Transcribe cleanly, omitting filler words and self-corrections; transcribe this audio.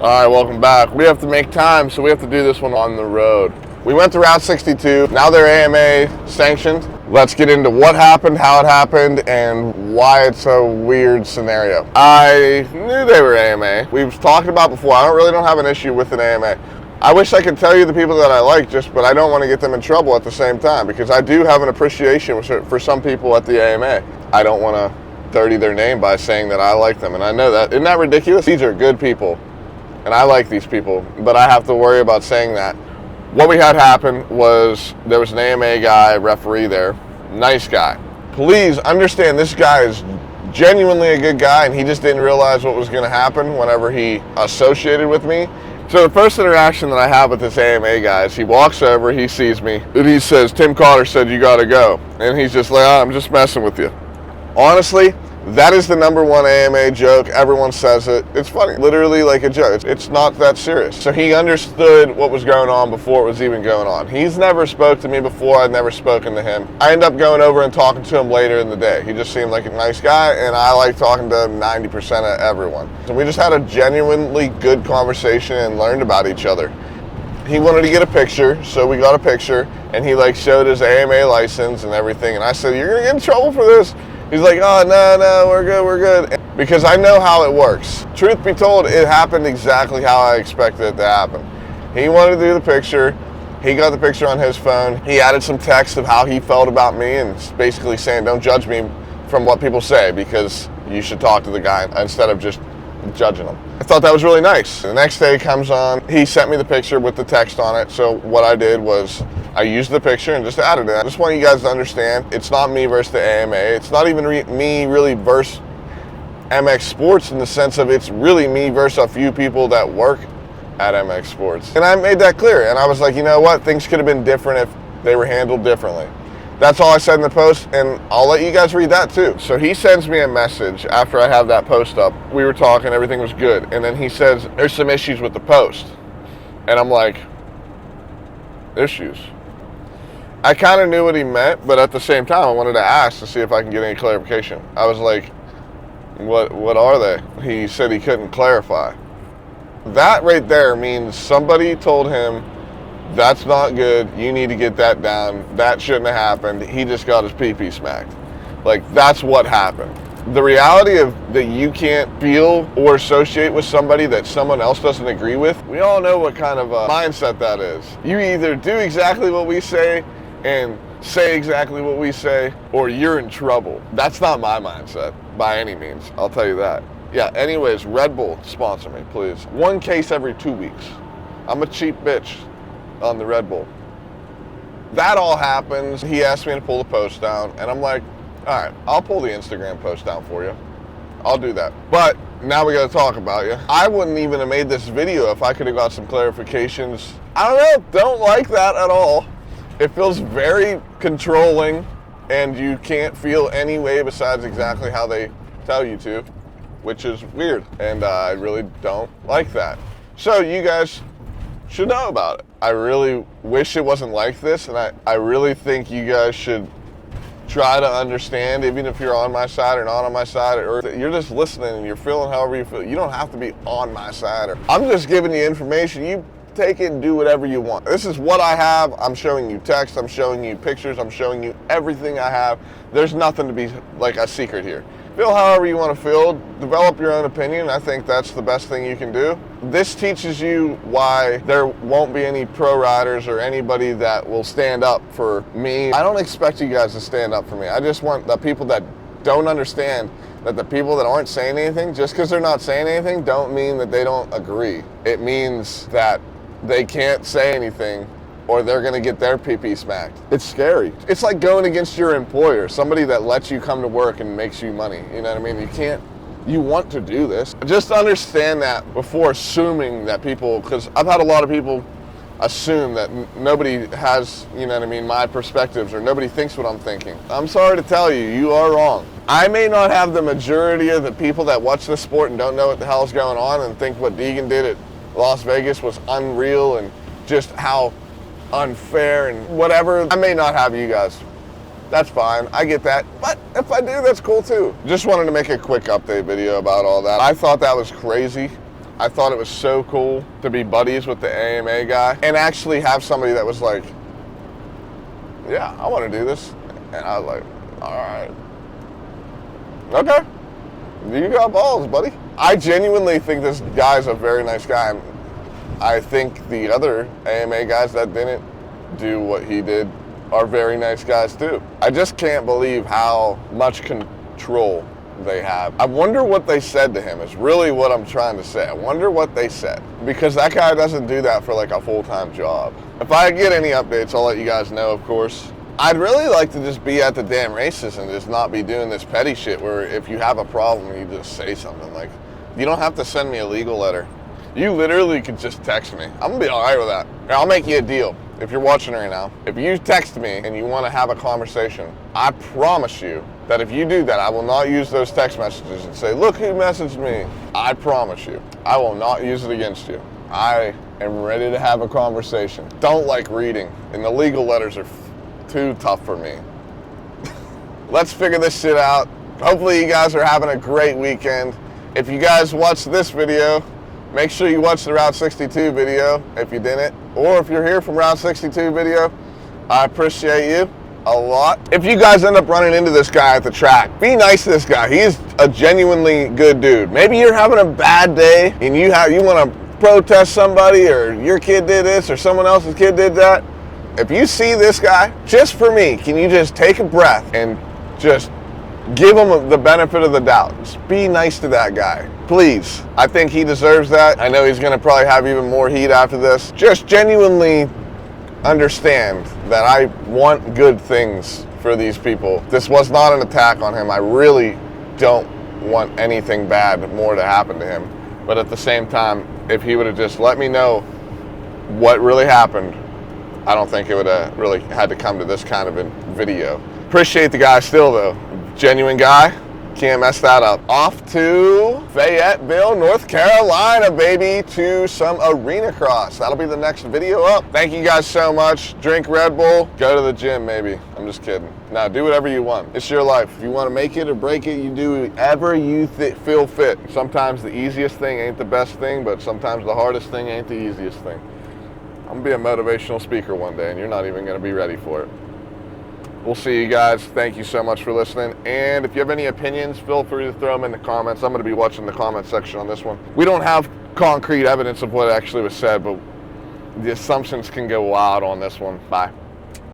All right, welcome back. We have to make time, so we have to do this one on the road. We went to Route 62. Now they're AMA sanctioned. Let's get into what happened, how it happened, and why it's a weird scenario. I knew they were AMA. We've talked about before. I really don't have an issue with an AMA. I wish I could tell you the people that I like, but I don't want to get them in trouble at the same time, because I do have an appreciation for some people at the AMA. I don't want to dirty their name by saying that I like them, and I know that. Isn't that ridiculous? These are good people. And I like these people, but I have to worry about saying that. What we had happen was there was an AMA guy, referee there, nice guy. Please understand, this guy is genuinely a good guy, and he just didn't realize what was going to happen whenever he associated with me. So the first interaction that I have with this AMA guy is he walks over, he sees me, and he says, "Tim Carter said you got to go." And he's just like, "Oh, I'm just messing with you." Honestly, that is the #1 AMA joke. Everyone says it. It's funny, literally like a joke. It's not that serious. So he understood what was going on before it was even going on. He's never spoke to me before. I'd never spoken to him. I end up going over and talking to him later in the day. He just seemed like a nice guy, and I like talking to 90% of everyone. So we just had a genuinely good conversation and learned about each other. He wanted to get a picture, so we got a picture, and he showed his AMA license and everything, and I said, "You're gonna get in trouble for this." He's like, "Oh, no, we're good. Because I know how it works. Truth be told, it happened exactly how I expected it to happen. He wanted to do the picture. He got the picture on his phone. He added some text of how he felt about me and basically saying, "Don't judge me from what people say, because you should talk to the guy instead of just judging him." I thought that was really nice. The next day comes on, he sent me the picture with the text on it. So what I did was I used the picture and just added it. I just want you guys to understand, it's not me versus the AMA. It's not even me really versus MX Sports, in the sense of it's really me versus a few people that work at MX Sports. And I made that clear. And I was like, you know what? Things could have been different if they were handled differently. That's all I said in the post, and I'll let you guys read that too. So he sends me a message after I have that post up. We were talking, everything was good. And then he says, "There's some issues with the post." And I'm like, "Issues?" I kind of knew what he meant, but at the same time, I wanted to ask to see if I can get any clarification. I was like, what are they? He said he couldn't clarify. That right there means somebody told him, "That's not good. You need to get that down. That shouldn't have happened. He just got his pee-pee smacked." That's what happened. The reality of that you can't feel or associate with somebody that someone else doesn't agree with, we all know what kind of a mindset that is. You either do exactly what we say and say exactly what we say, or you're in trouble. That's not my mindset by any means. I'll tell you that. Yeah, anyways, Red Bull, sponsor me, please. 1 case every 2 weeks. I'm a cheap bitch on the Red Bull. That all happens. He asked me to pull the post down, and I'm like, all right, I'll pull the Instagram post down for you. I'll do that. But now we got to talk about you. I wouldn't even have made this video if I could have got some clarifications. I don't like that at all. It feels very controlling, and you can't feel any way besides exactly how they tell you to, which is weird, and I really don't like that. So you guys should know about it. I really wish it wasn't like this, and I really think you guys should try to understand, even if you're on my side or not on my side, or you're just listening and you're feeling however you feel. You don't have to be on my side. I'm just giving you information. You take it and do whatever you want. This is what I have. I'm showing you text, I'm showing you pictures, I'm showing you everything I have. There's nothing to be like a secret here. Feel however you want to feel, develop your own opinion. I think that's the best thing you can do. This teaches you why there won't be any pro riders or anybody that will stand up for me. I don't expect you guys to stand up for me. I just want the people that don't understand that the people that aren't saying anything, just because they're not saying anything, don't mean that they don't agree. It means that they can't say anything, or they're gonna get their pee-pee smacked. It's scary. It's like going against your employer, somebody that lets you come to work and makes you money. You know what I mean? You want to do this. Just understand that before assuming that people, because I've had a lot of people assume that nobody has, you know what I mean, my perspectives, or nobody thinks what I'm thinking. I'm sorry to tell you, you are wrong. I may not have the majority of the people that watch this sport and don't know what the hell's going on and think what Deegan did at Las Vegas was unreal and just how unfair and whatever. I may not have you guys. That's fine. I get that. But if I do, that's cool too. Just wanted to make a quick update video about all that. I thought that was crazy. I thought it was so cool to be buddies with the AMA guy and actually have somebody that was like, yeah, I want to do this. And I was like, all right. Okay. You got balls, buddy. I genuinely think this guy's a very nice guy. I think the other AMA guys that didn't do what he did are very nice guys too. I just can't believe how much control they have. I wonder what they said to him is really what I'm trying to say. I wonder what they said, because that guy doesn't do that for like a full-time job. If I get any updates, I'll let you guys know, of course. I'd really like to just be at the damn races and just not be doing this petty shit where if you have a problem, you just say something. Like, you don't have to send me a legal letter. You literally could just text me. I'm gonna be all right with that. I'll make you a deal. If you're watching right now, if you text me and you want to have a conversation, I promise you that if you do that, I will not use those text messages and say, look who messaged me. I promise you, I will not use it against you. I am ready to have a conversation. Don't like reading, and the legal letters are too tough for me. Let's figure this shit out. Hopefully you guys are having a great weekend. If you guys watched this video, make sure you watch the Route 62 video if you didn't. Or if you're here from Route 62 video, I appreciate you a lot. If you guys end up running into this guy at the track, be nice to this guy. He's a genuinely good dude. Maybe you're having a bad day and you want to protest somebody, or your kid did this or someone else's kid did that. If you see this guy, just for me, can you just take a breath and just give him the benefit of the doubt? Just be nice to that guy, please. I think he deserves that. I know he's gonna probably have even more heat after this. Just genuinely understand that I want good things for these people. This was not an attack on him. I really don't want anything bad more to happen to him. But at the same time, if he would have just let me know what really happened, I don't think it would have really had to come to this kind of a video. Appreciate the guy still though. Genuine guy. Can't mess that up. Off to Fayetteville, North Carolina, baby, to some arena cross. That'll be the next video up. Thank you guys so much. Drink Red Bull. Go to the gym, maybe. I'm just kidding. Now, do whatever you want. It's your life. If you want to make it or break it, you do whatever you feel fit. Sometimes the easiest thing ain't the best thing, but sometimes the hardest thing ain't the easiest thing. I'm going to be a motivational speaker one day, and you're not even going to be ready for it. We'll see you guys. Thank you so much for listening. And if you have any opinions, feel free to throw them in the comments. I'm going to be watching the comment section on this one. We don't have concrete evidence of what actually was said, but the assumptions can go wild on this one. Bye.